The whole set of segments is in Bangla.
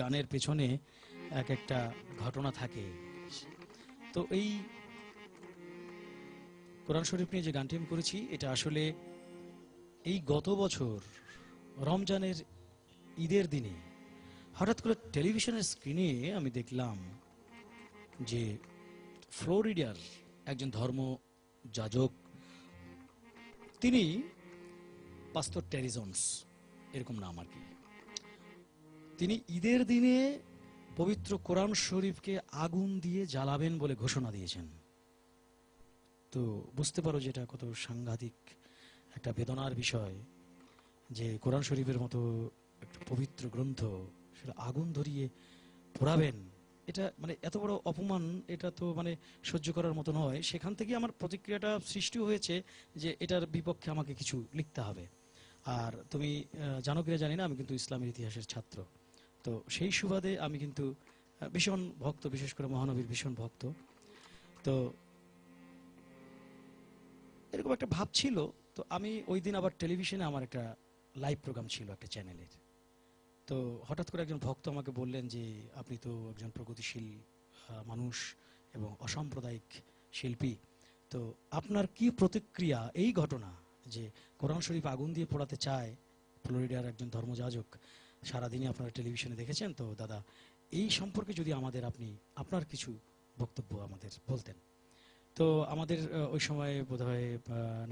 গানের পেছনে এক একটা ঘটনা থাকে। তো এই কোরআন শরীফ নিয়ে যে গানটি আমি করেছি এটা আসলে এই গত বছর রমজানের ঈদের দিনে হঠাৎ করে টেলিভিশনের স্ক্রিনে আমি দেখলাম যে ফ্লোরিডার একজন ধর্ম যাজক, তিনি পাস্তর টেরি জোন্স এরকম নাম আর কি, তিনি ঈদের দিনে পবিত্র কোরআন শরীফকে আগুন দিয়ে জ্বালাবেন বলে ঘোষণা দিয়েছেন। তো বুঝতে পারো যে এটা কত সাংঘাতিক একটা বেদনার বিষয় যে কোরআন শরীফের মতো একটা পবিত্র গ্রন্থ সেটা আগুন ধরিয়ে পোড়াবেন। এটা মানে এত বড় অপমান, এটা তো মানে সহ্য করার মতো নয়। সেখান থেকে আমার প্রতিক্রিয়াটা সৃষ্টি হয়েছে যে এটার বিপক্ষে আমাকে কিছু লিখতে হবে। আর তুমি জানো কিনা জানি না, আমি কিন্তু ইসলামের ইতিহাসের ছাত্র। তো সেই সুবাদে আমি কিন্তু ভীষণ ভক্ত, বিশেষ করে মহানবীর ভীষণ ভক্ত। তো এরকম একটা ভাব ছিল। তো আমি ওই দিন আবার টেলিভিশনে আমার একটা লাইভ প্রোগ্রাম ছিল একটা চ্যানেলের। তো হঠাৎ করে একজন ভক্ত আমাকে বললেন যে আপনি তো একজন প্রগতিশীল মানুষ এবং অসাম্প্রদায়িক শিল্পী, তো আপনার কি প্রতিক্রিয়া এই ঘটনা যে কোরআন শরীফ আগুন দিয়ে পোড়াতে চায় ফ্লোরিডার একজন ধর্মযাজক, সারাদিনই আপনারা টেলিভিশনে দেখেছেন, তো দাদা এই সম্পর্কে যদি আমাদের আপনি আপনার কিছু বক্তব্য আমাদের বলতেন। তো আমাদের ওই সময় বোধহয়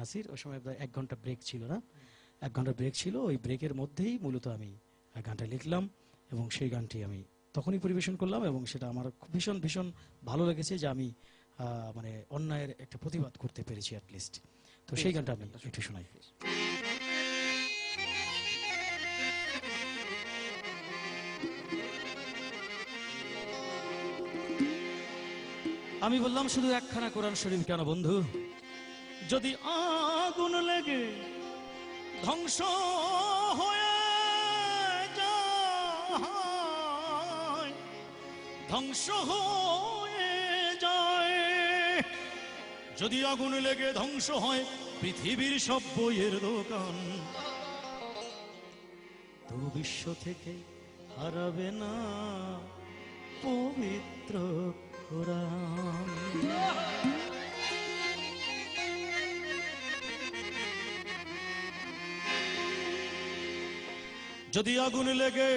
নাসির, ওই সময় 1 ঘন্টা ব্রেক ছিল না, 1 ঘন্টা ব্রেক ছিল। ওই ব্রেকের মধ্যেই মূলত আমি গানটা লিখলাম এবং সেই গানটি আমি তখনই পরিবেশন করলাম এবং সেটা আমার ভীষণ ভীষণ ভালো লেগেছে যে আমি মানে অন্যায়ের একটা প্রতিবাদ করতে পেরেছি অ্যাটলিস্ট। তো সেই গানটা আমি একটু শোনাই। আমি বললাম শুধু একখানা কোরআন শরীফ কেন বন্ধু, যদি আগুন লেগে ধ্বংস হয়ে যায়, ধ্বংস হয়ে যায়, যদি আগুন লেগে ধ্বংস হয় পৃথিবীর সব বইয়ের দোকান, তবু বিশ্ব থেকে হারাবে না পবিত্র কোরআন। যদি আগুন লেগে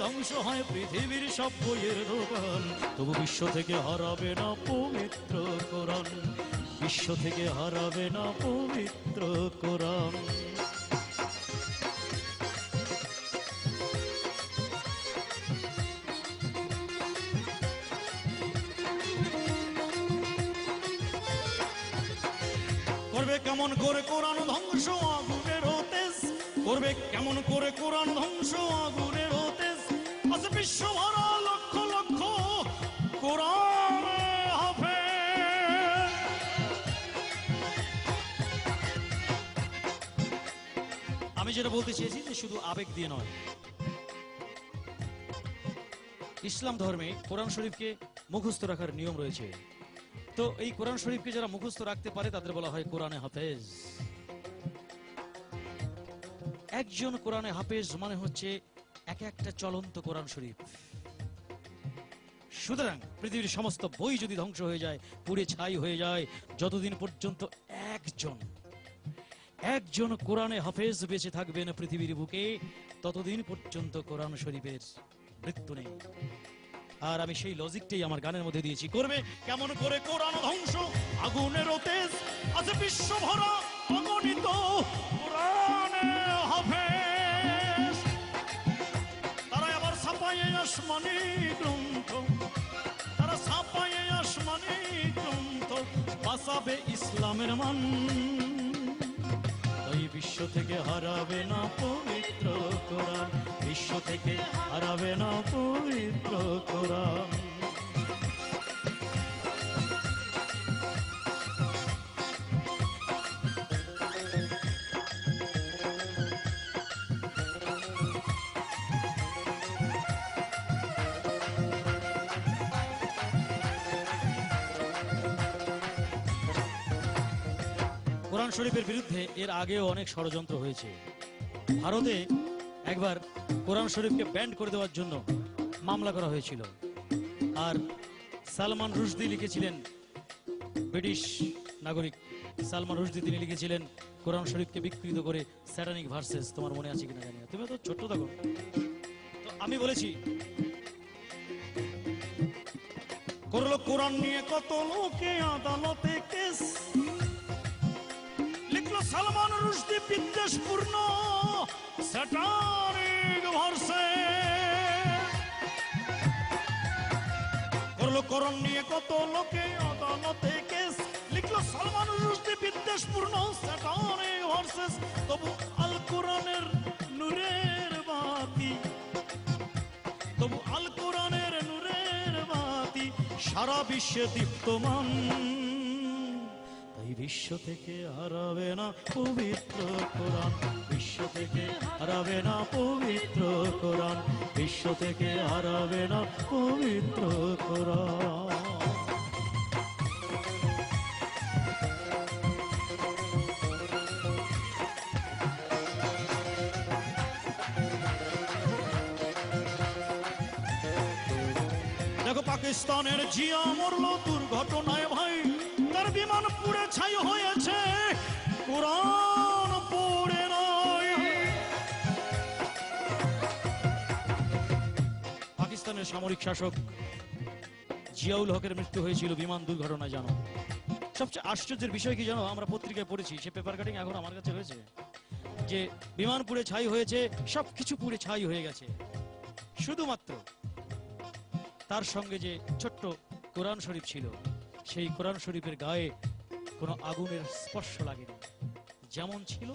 ধ্বংস হয় পৃথিবীর সব বইয়ের দোকান, তবু বিশ্ব থেকে হারাবে না পবিত্র কোরআন, বিশ্ব থেকে হারাবে না পবিত্র কোরআন। করবে কেমন করে কোরআন ধ্বংস আগুনের তেজ, করবে কেমন করে কোরআন ধ্বংস আগুনের তেজ, আজ বিশ্ব ভরা লক্ষ লক্ষ কোরআন হাফেজ। আমি যেটা বলতে চেয়েছি যে শুধু আবেগ দিয়ে নয়, ইসলাম ধর্মে কোরআন শরীফকে মুখস্থ রাখার নিয়ম রয়েছে। তো এই কোরআন শরীফকে যারা মুখস্থ রাখতে পারে তাদের বলা হয় কোরআনে হাফেজ। একজন কোরআনে হাফেজ মানে হচ্ছে এক একটা চলন্ত কোরআন শরীফ। সুতরাং পৃথিবীর সমস্ত বই যদি ধ্বংস হয়ে যায়, পুড়ে ছাই হয়ে যায়, যতদিন পর্যন্ত একজন কোরআনে হাফেজ বেঁচে থাকবেন পৃথিবীর বুকে, ততদিন পর্যন্ত কোরআন শরীফের মৃত্যু নেই। আর আমি সেই লজিকটাই আমার গানের মধ্যে দিয়েছি। করবে কেমন করে কোরআন ধ্বংস আগুনের তেজ, আছে বিশ্ব ভরা অগণিত কোরআনে হাফেজ। তারা আবার ছাপায়ে আসমানি গ্রন্থ, তারা ছাপায়ে আসমানি গ্রন্থ, বাঁচাবে ইসলামের মান, ওই বিশ্ব থেকে হারাবে না পবিত্র কোরআন, বিশ্ব থেকে হারাবে না পবিত্র কোরআন। কোরআন শরীফের বিরুদ্ধে এর আগেও অনেক ষড়যন্ত্র হয়েছে। ভারতে একবার কোরআন শরীফকে ব্যান্ড করে দেওয়ার জন্য মামলা করা হয়েছিল। আর সালমান রুশদি লিখেছিলেন, ব্রিটিশ নাগরিক সালমান রুশদি, তিনি লিখেছিলেন কোরআন শরীফকে বিকৃত করে স্যাটানিক ভার্সেস। তোমার মনে আছে কিনা জানি না, তুমি তো ছোট্ট থাকো। তো আমি বলেছি, করলো কোরআন নিয়ে কত লোকে আদালতে কেস, লিখলো সালমান রুশদি বিদ্বেষপূর্ণ স্যাটানিক ভার্সেস। করলো কোরআন নিয়ে কত লোকে আদালতে কেস, লিখলো সালমান রুশদি বিদ্বেষপূর্ণ স্যাটানিক ভার্সেস। তবু আল কোরআনের নূরের বাতি, তবু আল কোরআনের নূরের বাতি সারা বিশ্বে দীপ্তমান। তাই বিশ্ব থেকে হারাবে না পবিত্র কোরআন, বিশ্ব থেকে হারাবে না পবিত্র কোরআন, বিশ্ব থেকে হারাবে না পবিত্র কোরআন। দেখো পাকিস্তানের জিয়া মরলো দুর্ঘটনায় ভাই, তার বিমান পুড়ে ছাই হয়েছে, কোরআন পড়ে নাই। পাকিস্তানের সামরিক শাসক জিয়াউল হকের মৃত্যু হয়েছিল বিমান দুর্ঘটনায়। জানো সবচেয়ে আশ্চর্যের বিষয় কি জানো, আমরা পত্রিকায় পড়েছি, সে পেপার কাটিং এখন আমার কাছে রয়েছে, যে বিমান পুড়ে ছাই হয়েছে, সবকিছু পুড়ে ছাই হয়ে গেছে, শুধুমাত্র তার সঙ্গে যে ছোট্ট কোরআন শরীফ ছিল, সেই কোরআন শরীফের গায়ে কোনো আগুনের স্পর্শ লাগেনি, যেমন ছিল